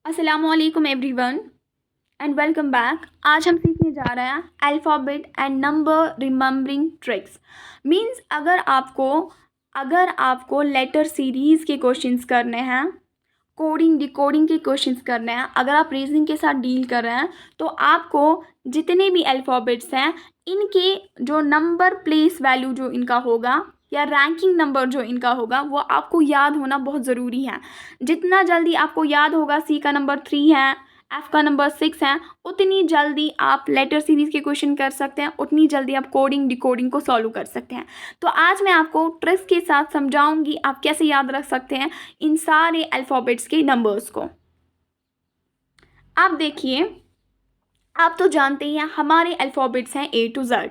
अस्सलामुअलैकुम everyone and welcome back. आज हम सीखने जा रहे हैं alphabet and number remembering tricks. Means अगर आपको लेटर सीरीज़ के क्वेश्चंस करने हैं, कोडिंग डिकोडिंग के क्वेश्चंस करने हैं, अगर आप रीजनिंग के साथ डील कर रहे हैं तो आपको जितने भी अल्फ़ाबेट्स हैं इनके जो नंबर प्लेस वैल्यू जो इनका होगा या रैंकिंग नंबर जो इनका होगा वो आपको याद होना बहुत ज़रूरी है। जितना जल्दी आपको याद होगा सी का नंबर 3 है, एफ़ का नंबर 6 है, उतनी जल्दी आप लेटर सीरीज़ के क्वेश्चन कर सकते हैं, उतनी जल्दी आप कोडिंग डिकोडिंग को सॉल्व कर सकते हैं। तो आज मैं आपको ट्रिक्स के साथ समझाऊंगी आप कैसे याद रख सकते हैं इन सारे अल्फ़ाबेट्स के नंबर्स को। आप देखिए, आप तो जानते ही हैं हमारे अल्फ़ाबेट्स हैं A to Z,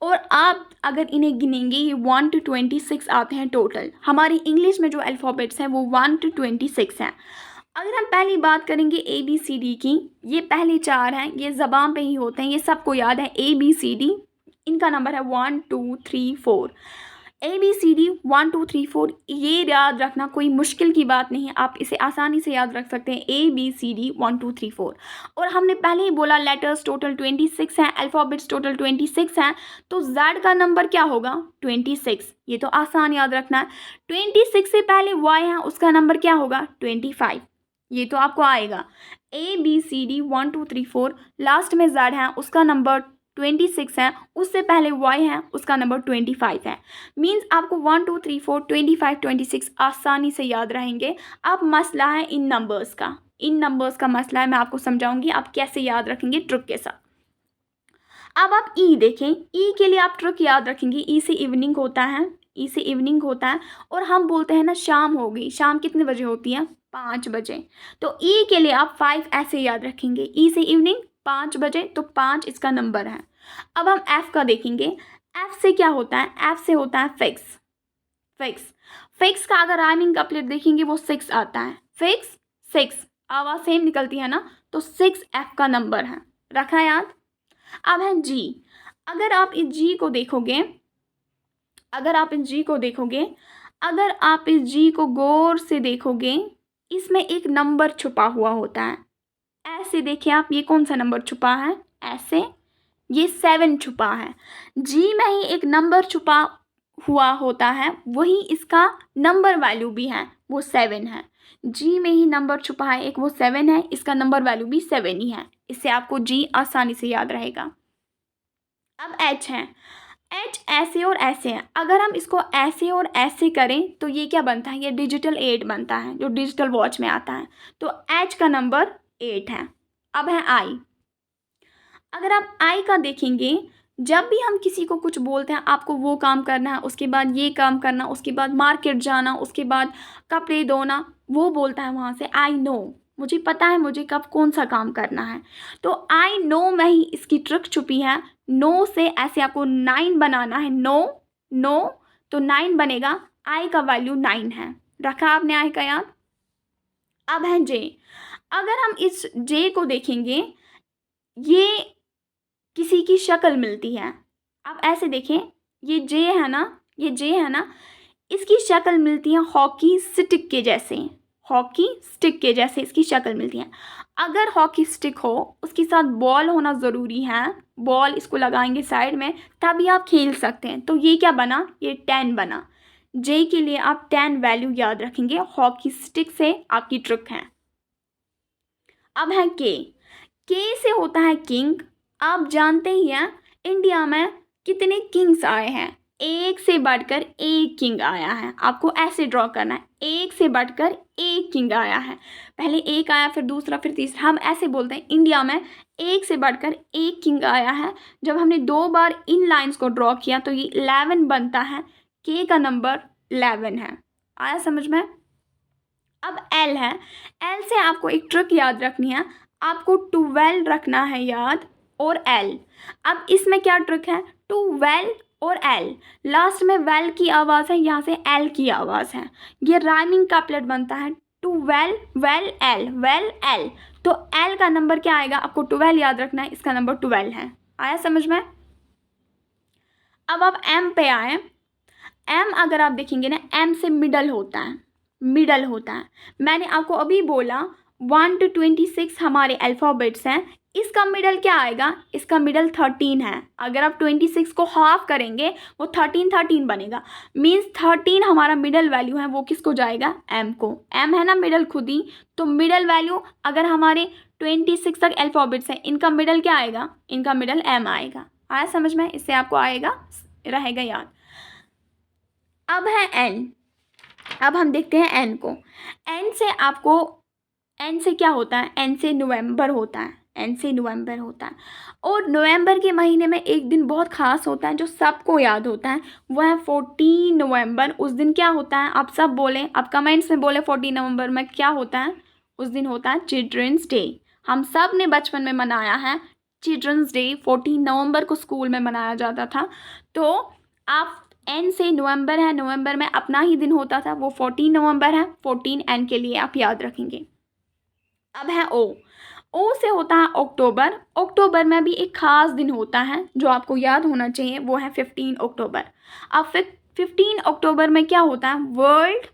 और आप अगर इन्हें गिनेंगे ये 1 to 26 आते हैं टोटल। हमारी इंग्लिश में जो अल्फ़ाबेट्स हैं वो 1 to 26 हैं। अगर हम पहली बात करेंगे ABCD की, ये पहले 4 हैं, ये ज़बान पे ही होते हैं, ये सबको याद है ABCD। इनका नंबर है 1 2 3 4। ABCD 1 2 3 4 ये याद रखना कोई मुश्किल की बात नहीं है, आप इसे आसानी से याद रख सकते हैं ABCD 1 2 3 4। और हमने पहले ही बोला लेटर्स टोटल 26 हैं, अल्फ़ाबेट्स टोटल 26 हैं, तो Z का नंबर क्या होगा 26। ये तो आसान याद रखना है। 26 से पहले Y है, उसका नंबर क्या होगा 25। ये तो आपको आएगा। ABCD 1 2 3 4 लास्ट में Z है, उसका नंबर 26 है, उससे पहले Y है, उसका नंबर 25 है। मीन्स आपको 1 2 3 4 25 26 आसानी से याद रहेंगे। अब मसला है इन नंबर्स का मसला है, मैं आपको समझाऊंगी आप कैसे याद रखेंगे ट्रिक के साथ। अब आप ई देखें, ई के लिए आप ट्रिक याद रखेंगे। ई से इवनिंग होता है, ई से इवनिंग होता है, और हम बोलते हैं ना शाम हो गई। शाम कितने बजे होती है 5 बजे। तो ई के लिए आप 5 ऐसे याद रखेंगे। ई से इवनिंग 5 बजे, तो 5 इसका नंबर है। अब हम एफ़ का देखेंगे। एफ़ से क्या होता है, एफ़ से होता है फिक्स। फिक्स का अगर राइमिंग कपलेट देखेंगे वो 6 आता है। फिक्स 6 आवाज़ सेम निकलती है ना, तो 6 एफ़ का नंबर है, रखा याद। अब है जी। अगर आप इस जी को देखोगे, अगर आप इस जी को गौर से देखोगे, इसमें एक नंबर छुपा हुआ होता है। ऐसे देखिए आप, ये कौन सा नंबर छुपा है, ऐसे ये 7 छुपा है। जी में ही एक नंबर छुपा हुआ होता है, वही इसका नंबर वैल्यू भी है, वो 7 है। जी में ही नंबर छुपा है एक, वो 7 है, इसका नंबर वैल्यू भी 7 ही है। इससे आपको जी आसानी से याद रहेगा। अब एच है। एच ऐसे और ऐसे हैं। अगर हम इसको ऐसे और ऐसे करें तो ये क्या बनता है, ये डिजिटल 8 बनता है, जो डिजिटल वॉच में आता है। तो एच का नंबर 8 है। अब है आई। अगर आप आई का देखेंगे, जब भी हम किसी को कुछ बोलते हैं आपको वो काम करना है, उसके बाद ये काम करना, उसके बाद मार्केट जाना, उसके बाद कपड़े धोना, वो बोलता है वहाँ से आई नो, मुझे पता है मुझे कब कौन सा काम करना है। तो आई नो में ही इसकी ट्रिक छुपी है। नो से ऐसे आपको 9 बनाना है। नो नो तो 9 बनेगा। आई का वैल्यू 9 है, रखा आपने आई का याद। अब है जे। अगर हम इस जे को देखेंगे, ये किसी की शक्ल मिलती है। आप ऐसे देखें, ये जे है ना, ये जे है ना, इसकी शक्ल मिलती है हॉकी स्टिक के जैसे। हॉकी स्टिक के जैसे इसकी शक्ल मिलती है। अगर हॉकी स्टिक हो, उसके साथ बॉल होना ज़रूरी है। बॉल इसको लगाएंगे साइड में, तभी आप खेल सकते हैं। तो ये क्या बना, ये 10 बना। जे के लिए आप 10 वैल्यू याद रखेंगे। हॉकी स्टिक से आपकी ट्रिक है। अब है के से होता है किंग। आप जानते ही हैं इंडिया में कितने किंग्स आए हैं, एक से बढ़कर एक किंग आया है। आपको ऐसे ड्रॉ करना है, एक से बढ़कर एक किंग आया है। पहले एक आया, फिर दूसरा, फिर तीसरा। हम ऐसे बोलते हैं इंडिया में एक से बढ़कर एक किंग आया है। जब हमने 2 बार इन लाइंस को ड्रॉ किया तो ये 11 बनता है। के का नंबर 11 है। आया समझ में। अब एल है। एल से आपको एक ट्रिक याद रखनी है, आपको 12 रखना है याद, और एल। अब इसमें क्या ट्रिक है, 12 और एल, लास्ट में वेल की आवाज़ है, यहाँ से एल की आवाज़ है। ये राइमिंग कपलेट बनता है 12 वेल एल, वेल एल। तो एल का नंबर क्या आएगा, आपको 12 याद रखना है, इसका नंबर 12 है। आया समझ में। अब आप एम पे आए। एम अगर आप देखेंगे ना, एम से मिडल होता है, मिडल होता है। मैंने आपको अभी बोला 1 to 26 हमारे अल्फ़ाबेट्स हैं। इसका मिडल क्या आएगा? इसका मिडल 13 है। अगर आप 26 को हाफ करेंगे वो 13 बनेगा। मीन्स 13 हमारा मिडल वैल्यू है, वो किसको जाएगा? m को। m है ना मिडल खुद ही, तो मिडल वैल्यू अगर हमारे 26 तक अल्फ़ाबेट्स है, इनका मिडल क्या आएगा? इनका मिडल m आएगा। आया समझ में? इससे आपको आएगा, रहेगा याद। अब है n। अब हम देखते हैं n को। n से क्या होता है? n से नवंबर होता है। n से नवंबर होता है। और नवंबर के महीने में एक दिन बहुत ख़ास होता है जो सबको याद होता है, वह है 14 नवंबर। उस दिन क्या होता है? आप सब बोलें, आप कमेंट्स में बोलें 14 नवंबर में क्या होता है? उस दिन होता है चिल्ड्रंस डे। हम सब ने बचपन में मनाया है चिल्ड्रंस डे। 14 नवंबर को स्कूल में मनाया जाता था। तो आप n से नवंबर है, नवंबर में अपना ही दिन होता था, वो 14 नवंबर है। 14 n के लिए आप याद रखेंगे। अब है o। o से होता है अक्टूबर। अक्टूबर में भी एक ख़ास दिन होता है जो आपको याद होना चाहिए, वो है 15 अक्टूबर। अब 15 अक्टूबर में क्या होता है? World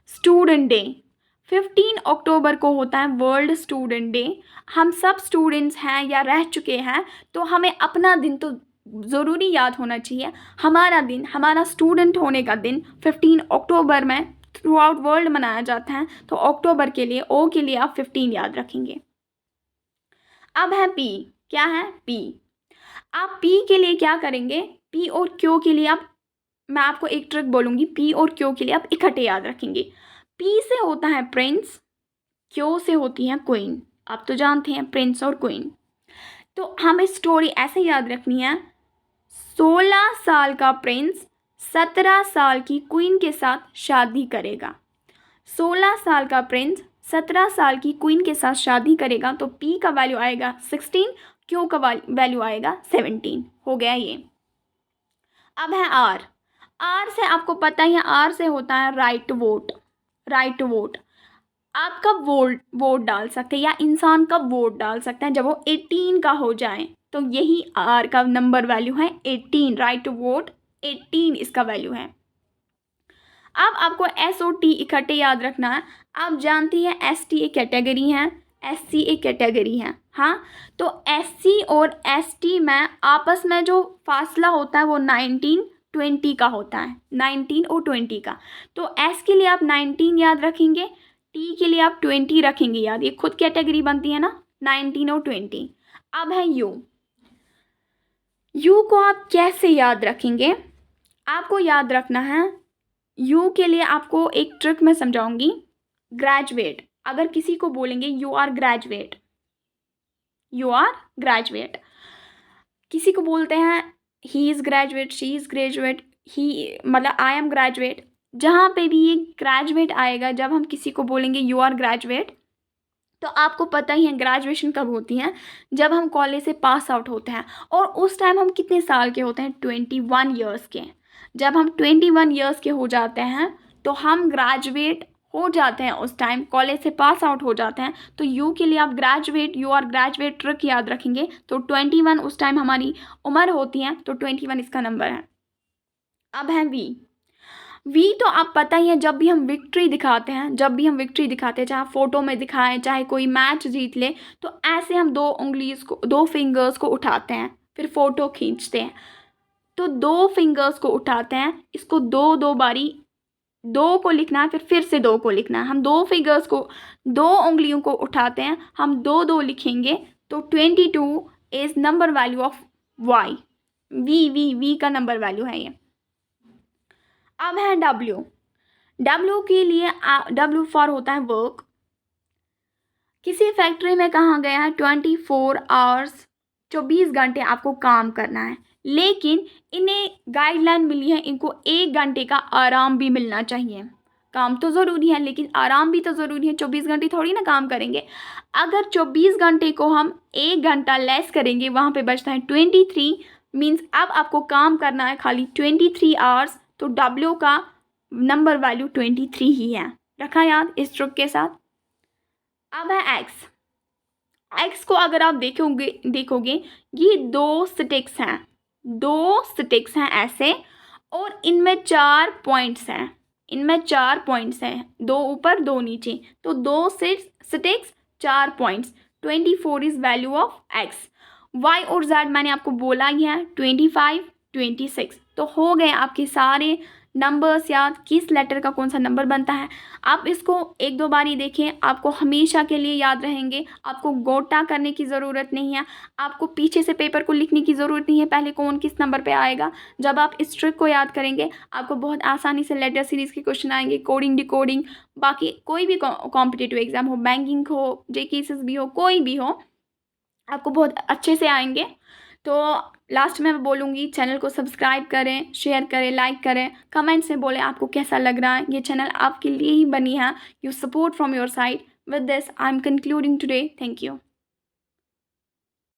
student day. 15 अक्टूबर को होता है वर्ल्ड स्टूडेंट डे। हम सब स्टूडेंट्स हैं या रह चुके हैं, तो हमें अपना दिन तो ज़रूरी याद होना चाहिए। हमारा दिन, हमारा स्टूडेंट होने का दिन 15 अक्टूबर में थ्रू आउट वर्ल्ड मनाया जाता है। तो अक्टूबर के लिए, ओ के लिए आप 15 याद रखेंगे। अब है पी। क्या है? पी। आप पी के लिए क्या करेंगे? पी और क्यू के लिए मैं आपको एक ट्रिक बोलूँगी। पी और क्यू के लिए आप इकट्ठे याद रखेंगे। पी से होता है प्रिंस, क्यू से होती है क्वीन। आप तो जानते हैं प्रिंस और क्वीन। तो हमें स्टोरी ऐसे याद रखनी है, 16 साल का प्रिंस 17 साल की क्वीन के साथ शादी करेगा। 16 साल का प्रिंस 17 साल की क्वीन के साथ शादी करेगा। तो पी का वैल्यू आएगा 16, क्यू का वैल्यू आएगा 17। हो गया ये। अब है आर। आर से आपको पता ही है, आर से होता है right to vote. Right to vote. आप कब वोट डाल सकते हैं या इंसान कब वोट डाल सकते हैं? जब वो 18 का हो जाए। तो यही आर का नंबर वैल्यू है 18। राइट टू वोट 18 इसका वैल्यू है। अब आपको एस और टी इकट्ठे याद रखना है। आप जानती हैं एस टी एक कैटेगरी है, एस सी एक कैटेगरी है। हाँ, तो एस सी और एस टी में आपस में जो फासला होता है वो 19 20 का होता है। 19 और 20 का। तो एस के लिए आप 19 याद रखेंगे, टी के लिए आप 20 रखेंगे याद। ये खुद कैटेगरी बनती है ना, 19 और 20। अब है यू। यू को आप कैसे याद रखेंगे? आपको याद रखना है, यू के लिए आपको एक ट्रिक मैं समझाऊंगी। ग्रेजुएट, अगर किसी को बोलेंगे you are graduate, you are graduate. किसी को बोलते हैं he is graduate, she is graduate, he मतलब आई एम ग्रेजुएट। जहाँ पे भी ये ग्रेजुएट आएगा, जब हम किसी को बोलेंगे यू आर ग्रेजुएट, तो आपको पता ही है ग्रेजुएशन कब होती है? जब हम कॉलेज से पास आउट होते हैं। और उस टाइम हम कितने साल के होते हैं? 21 ईयर्स के। जब हम 21 ईयर्स के हो जाते हैं तो हम ग्रेजुएट हो जाते हैं। उस टाइम कॉलेज से पास आउट हो जाते हैं। तो यू के लिए आप graduate, you are graduate trick याद रखेंगे। तो 21 उस टाइम हमारी उम्र होती है, तो 21 इसका नंबर है। अब है वी। वी तो आप पता ही है, जब भी हम विक्ट्री दिखाते हैं, चाहे फ़ोटो में दिखाएं, चाहे कोई मैच जीत ले, तो ऐसे हम दो फिंगर्स को उठाते हैं, फिर फ़ोटो खींचते हैं। तो 2 फिंगर्स को उठाते हैं, इसको दो बारी 2 को लिखना है, फिर से 2 को लिखना है। हम 2 फिंगर्स को, 2 उंगलियों को उठाते हैं, हम 2 लिखेंगे। तो 22 is number value of Y. V का नंबर वैल्यू है ये। अब है डब्ल्यू। डब्ल्यू के लिए डब्ल्यू फॉर होता है वर्क। किसी फैक्ट्री में कहा गया है 24 आवर्स, 24 घंटे आपको काम करना है। लेकिन इन्हें गाइडलाइन मिली है, इनको 1 घंटे का आराम भी मिलना चाहिए। काम तो ज़रूरी है लेकिन आराम भी तो ज़रूरी है। 24 घंटे थोड़ी ना काम करेंगे। अगर 24 घंटे को हम 1 घंटा लेस करेंगे, वहाँ पे बचता है 23। मीन्स अब आपको काम करना है खाली 23 आवर्स। तो डब्ल्यू का नंबर वैल्यू 23 ही है। रखा याद इस ट्रिक के साथ। अब है एक्स। एक्स को अगर आप देखोगे ये 2 स्टिक्स हैं ऐसे, और इनमें 4 पॉइंट्स हैं। 2 ऊपर 2 नीचे, तो 2 से स्टिक्स 4 points, 24 is value of X. Y और जेड मैंने आपको बोला ही है 25, 26। तो हो गए आपके सारे नंबर्स याद, किस लेटर का कौन सा नंबर बनता है। आप इसको एक दो बार ही देखें, आपको हमेशा के लिए याद रहेंगे। आपको गोटा करने की ज़रूरत नहीं है, आपको पीछे से पेपर को लिखने की ज़रूरत नहीं है पहले कौन किस नंबर पे आएगा। जब आप इस ट्रिक को याद करेंगे आपको बहुत आसानी से लेटर सीरीज़ के क्वेश्चन आएंगे, कोडिंग डिकोडिंग, बाकी कोई भी कॉम्पिटिटिव एग्जाम हो, बैंकिंग हो, JKSS हो, कोई भी हो, आपको बहुत अच्छे से आएंगे। तो लास्ट में मैं बोलूँगी चैनल को सब्सक्राइब करें, शेयर करें, लाइक करें, कमेंट्स में बोलें आपको कैसा लग रहा है। ये चैनल आपके लिए ही बनी है। You support from your side. With this I am concluding today. Thank you.